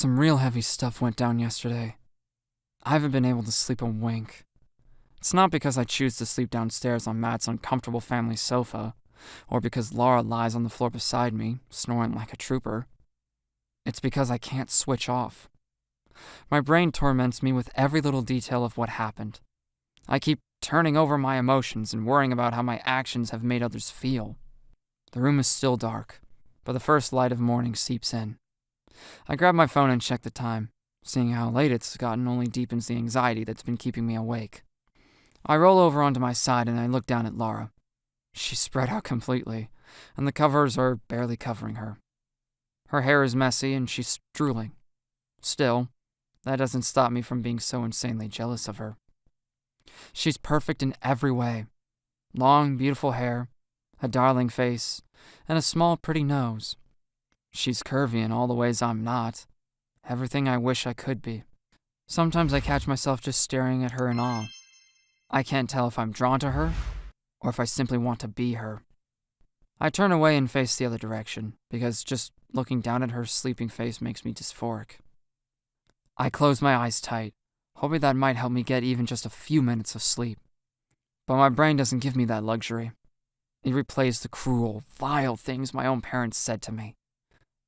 Some real heavy stuff went down yesterday. I haven't been able to sleep a wink. It's not because I choose to sleep downstairs on Matt's uncomfortable family sofa, or because Laura lies on the floor beside me, snoring like a trooper. It's because I can't switch off. My brain torments me with every little detail of what happened. I keep turning over my emotions and worrying about how my actions have made others feel. The room is still dark, but the first light of morning seeps in. I grab my phone and check the time. Seeing how late it's gotten only deepens the anxiety that's been keeping me awake. I roll over onto my side and I look down at Laura. She's spread out completely, and the covers are barely covering her. Her hair is messy and she's drooling. Still, that doesn't stop me from being so insanely jealous of her. She's perfect in every way. Long, beautiful hair, a darling face, and a small, pretty nose. She's curvy in all the ways I'm not. Everything I wish I could be. Sometimes I catch myself just staring at her in awe. I can't tell if I'm drawn to her, or if I simply want to be her. I turn away and face the other direction, because just looking down at her sleeping face makes me dysphoric. I close my eyes tight, hoping that might help me get even just a few minutes of sleep. But my brain doesn't give me that luxury. It replays the cruel, vile things my own parents said to me.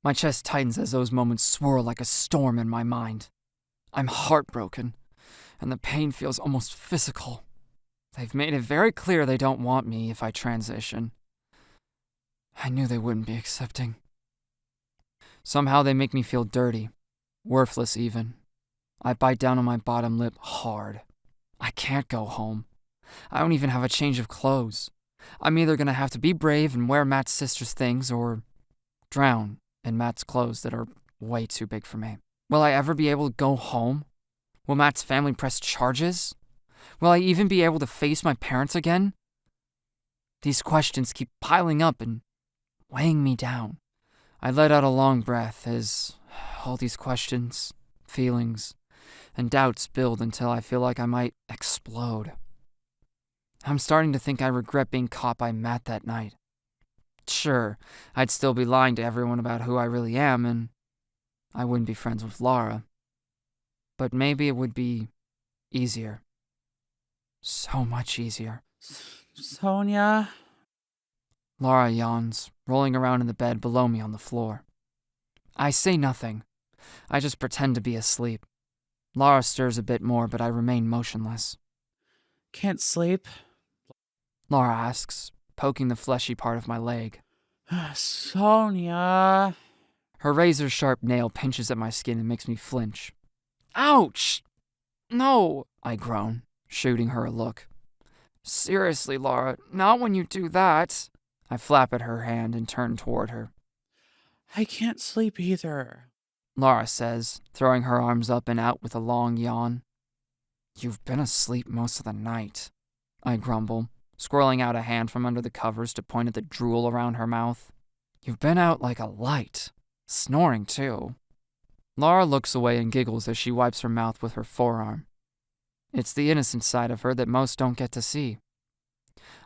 My chest tightens as those moments swirl like a storm in my mind. I'm heartbroken, and the pain feels almost physical. They've made it very clear they don't want me if I transition. I knew they wouldn't be accepting. Somehow they make me feel dirty, worthless even. I bite down on my bottom lip hard. I can't go home. I don't even have a change of clothes. I'm either going to have to be brave and wear Matt's sister's things or drown in Matt's clothes that are way too big for me. Will I ever be able to go home? Will Matt's family press charges? Will I even be able to face my parents again? These questions keep piling up and weighing me down. I let out a long breath as all these questions, feelings, and doubts build until I feel like I might explode. I'm starting to think I regret being caught by Matt that night. Sure, I'd still be lying to everyone about who I really am, and I wouldn't be friends with Laura. But maybe it would be easier. So much easier. Sonya? Laura yawns, rolling around in the bed below me on the floor. I say nothing. I just pretend to be asleep. Laura stirs a bit more, but I remain motionless. Can't sleep? Laura asks, poking the fleshy part of my leg. Sonya? Her razor-sharp nail pinches at my skin and makes me flinch. Ouch! No, I groan, shooting her a look. Seriously, Laura, not when you do that. I flap at her hand and turn toward her. I can't sleep either, Laura says, throwing her arms up and out with a long yawn. You've been asleep most of the night, I grumble, squirreling out a hand from under the covers to point at the drool around her mouth. You've been out like a light, snoring too. Laura looks away and giggles as she wipes her mouth with her forearm. It's the innocent side of her that most don't get to see.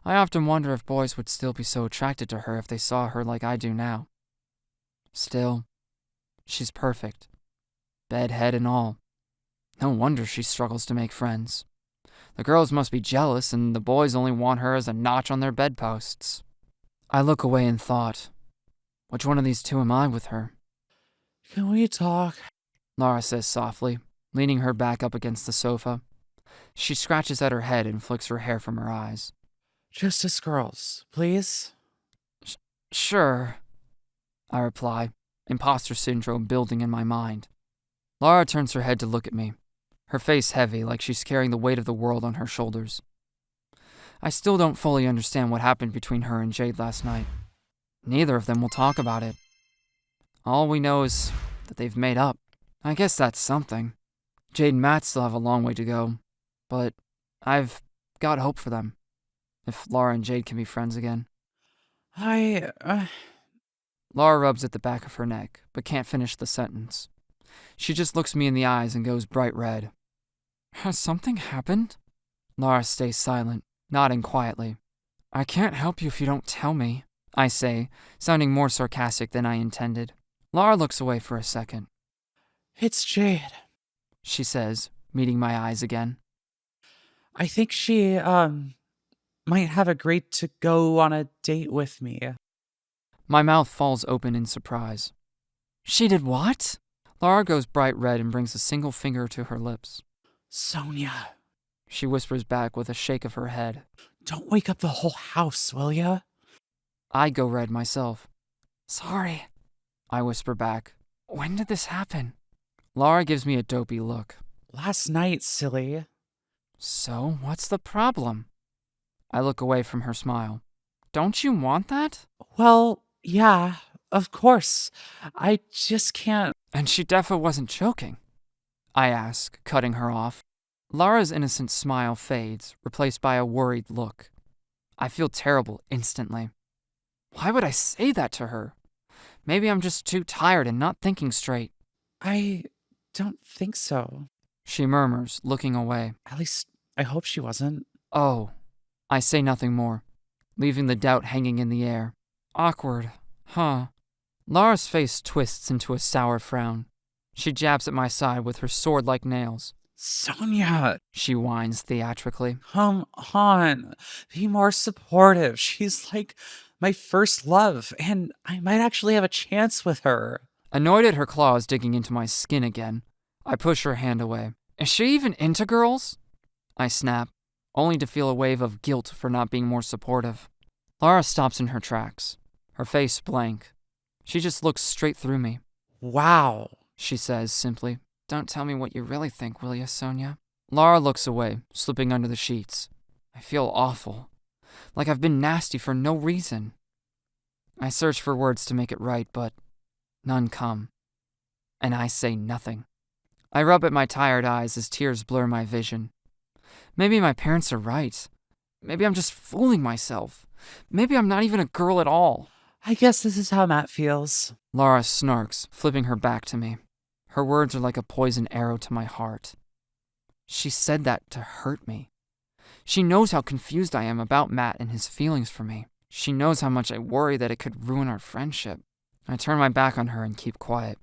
I often wonder if boys would still be so attracted to her if they saw her like I do now. Still, she's perfect. Bedhead and all. No wonder she struggles to make friends. The girls must be jealous, and the boys only want her as a notch on their bedposts. I look away in thought. Which one of these two am I with her? Can we talk? Laura says softly, leaning her back up against the sofa. She scratches at her head and flicks her hair from her eyes. Just as girls, please? Sure, I reply, imposter syndrome building in my mind. Laura turns her head to look at me, her face heavy like she's carrying the weight of the world on her shoulders. I still don't fully understand what happened between her and Jade last night. Neither of them will talk about it. All we know is that they've made up. I guess that's something. Jade and Matt still have a long way to go, but I've got hope for them. If Laura and Jade can be friends again. Laura rubs at the back of her neck, but can't finish the sentence. She just looks me in the eyes and goes bright red. Has something happened? Laura stays silent, nodding quietly. I can't help you if you don't tell me, I say, sounding more sarcastic than I intended. Laura looks away for a second. It's Jade. she says, meeting my eyes again. I think she, might have agreed to go on a date with me. My mouth falls open in surprise. She did what? Lara goes bright red and brings a single finger to her lips. Sonya, She whispers back with a shake of her head. don't wake up the whole house, will ya? I go red myself. Sorry, I whisper back. When did this happen? Lara gives me a dopey look. Last night, silly. So, what's the problem? I look away from her smile. Don't you want that? Well, yeah, of course. I just can't. And she defo wasn't joking. I ask, cutting her off. Lara's innocent smile fades, replaced by a worried look. I feel terrible instantly. Why would I say that to her? Maybe I'm just too tired and not thinking straight. I don't think so. She murmurs, looking away. At least, I hope she wasn't. Oh. I say nothing more, leaving the doubt hanging in the air. Awkward, huh? Lara's face twists into a sour frown. She jabs at my side with her sword-like nails. Sonya, She whines theatrically. come on. Be more supportive. She's like my first love, and I might actually have a chance with her. Annoyed at her claws digging into my skin again, I push her hand away. Is she even into girls? I snap, only to feel a wave of guilt for not being more supportive. Lara stops in her tracks, her face blank. She just looks straight through me. Wow. She says simply. Don't tell me what you really think, will you, Sonya? Lara looks away, slipping under the sheets. I feel awful, like I've been nasty for no reason. I search for words to make it right, but none come, and I say nothing. I rub at my tired eyes as tears blur my vision. Maybe my parents are right. Maybe I'm just fooling myself. Maybe I'm not even a girl at all. I guess this is how Matt feels. Lara snarks, flipping her back to me. Her words are like a poison arrow to my heart. She said that to hurt me. She knows how confused I am about Matt and his feelings for me. She knows how much I worry that it could ruin our friendship. I turn my back on her and keep quiet.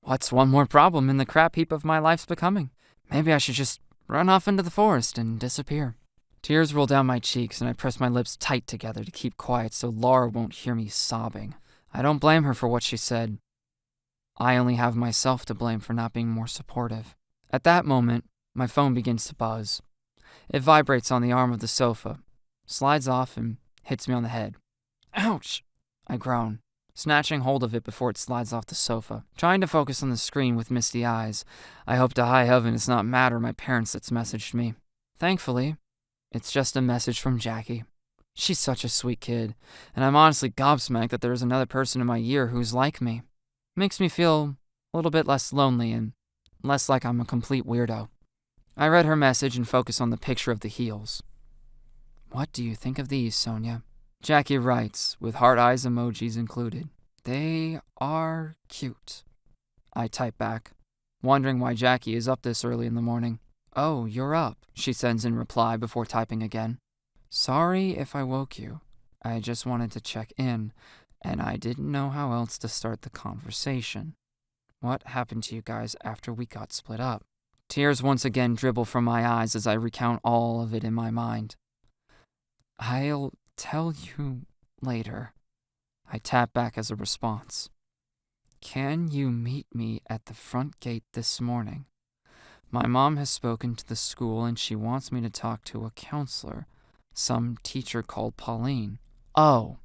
What's one more problem in the crap heap of my life's becoming? Maybe I should just run off into the forest and disappear. Tears roll down my cheeks and I press my lips tight together to keep quiet so Lara won't hear me sobbing. I don't blame her for what she said. I only have myself to blame for not being more supportive. At that moment, my phone begins to buzz. It vibrates on the arm of the sofa, slides off, and hits me on the head. Ouch! I groan, snatching hold of it before it slides off the sofa. Trying to focus on the screen with misty eyes, I hope to high heaven it's not Matt or my parents that's messaged me. Thankfully, it's just a message from Jackie. She's such a sweet kid, and I'm honestly gobsmacked that there's another person in my year who's like me. Makes me feel a little bit less lonely and less like I'm a complete weirdo. I read her message and focus on the picture of the heels. What do you think of these, Sonya? Jackie writes, with heart eyes emojis included. They are cute. I type back, wondering why Jackie is up this early in the morning. Oh, you're up, she sends in reply before typing again. Sorry if I woke you. I just wanted to check in, and I didn't know how else to start the conversation. What happened to you guys after we got split up? Tears once again dribble from my eyes as I recount all of it in my mind. I'll tell you later. I tap back as a response. Can you meet me at the front gate this morning? My mom has spoken to the school and she wants me to talk to a counselor, some teacher called Pauline. Oh,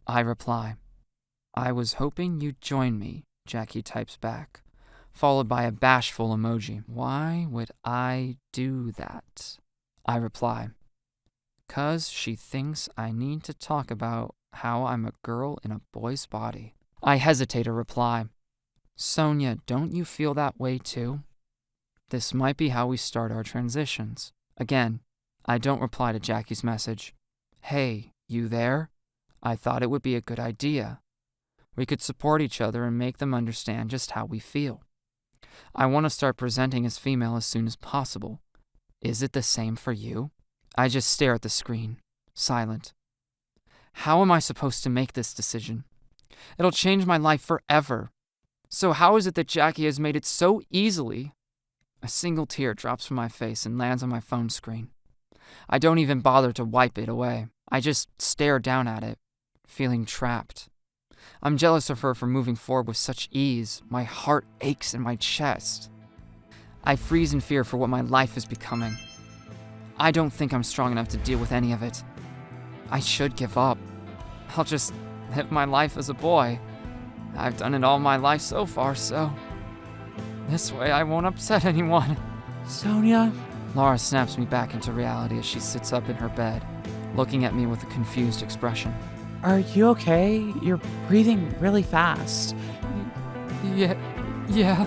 I reply. I was hoping you'd join me, Jackie types back, followed by a bashful emoji. Why would I do that? I reply. 'Cause she thinks I need to talk about how I'm a girl in a boy's body. I hesitate to reply. Sonya, don't you feel that way too? This might be how we start our transitions. Again, I don't reply to Jackie's message. Hey, you there? I thought it would be a good idea. We could support each other and make them understand just how we feel. I want to start presenting as female as soon as possible. Is it the same for you? I just stare at the screen, silent. How am I supposed to make this decision? It'll change my life forever. So how is it that Jackie has made it so easily? A single tear drops from my face and lands on my phone screen. I don't even bother to wipe it away. I just stare down at it, feeling trapped. I'm jealous of her for moving forward with such ease. My heart aches in my chest. I freeze in fear for what my life is becoming. I don't think I'm strong enough to deal with any of it. I should give up. I'll just live my life as a boy. I've done it all my life so far, so this way I won't upset anyone. Sonya? Laura snaps me back into reality as she sits up in her bed, looking at me with a confused expression. Are you okay? You're breathing really fast. Yeah.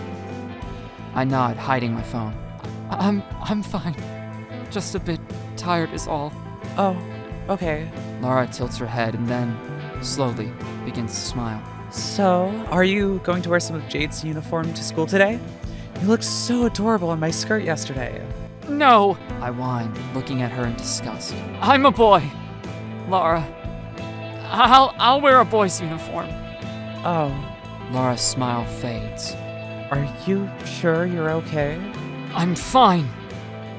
I nod, hiding my phone. I'm fine. Just a bit tired is all. Oh, okay. Laura tilts her head and then, slowly, begins to smile. So, are you going to wear some of Jade's uniform to school today? You looked so adorable in my skirt yesterday. No! I whine, looking at her in disgust. I'm a boy! Laura, I'll wear a boy's uniform. Oh. Laura's smile fades. Are you sure you're okay? I'm fine.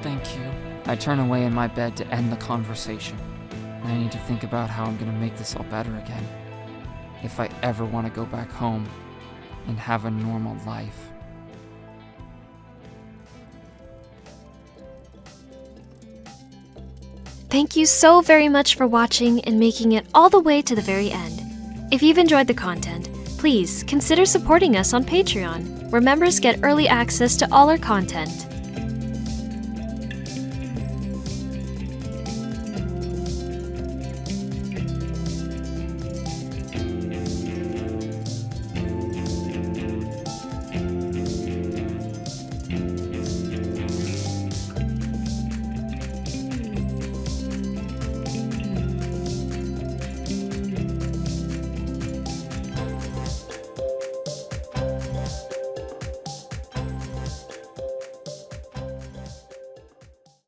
Thank you. I turn away in my bed to end the conversation. I need to think about how I'm gonna make this all better again. If I ever want to go back home and have a normal life. Thank you so very much for watching and making it all the way to the very end. If you've enjoyed the content, please consider supporting us on Patreon, where members get early access to all our content.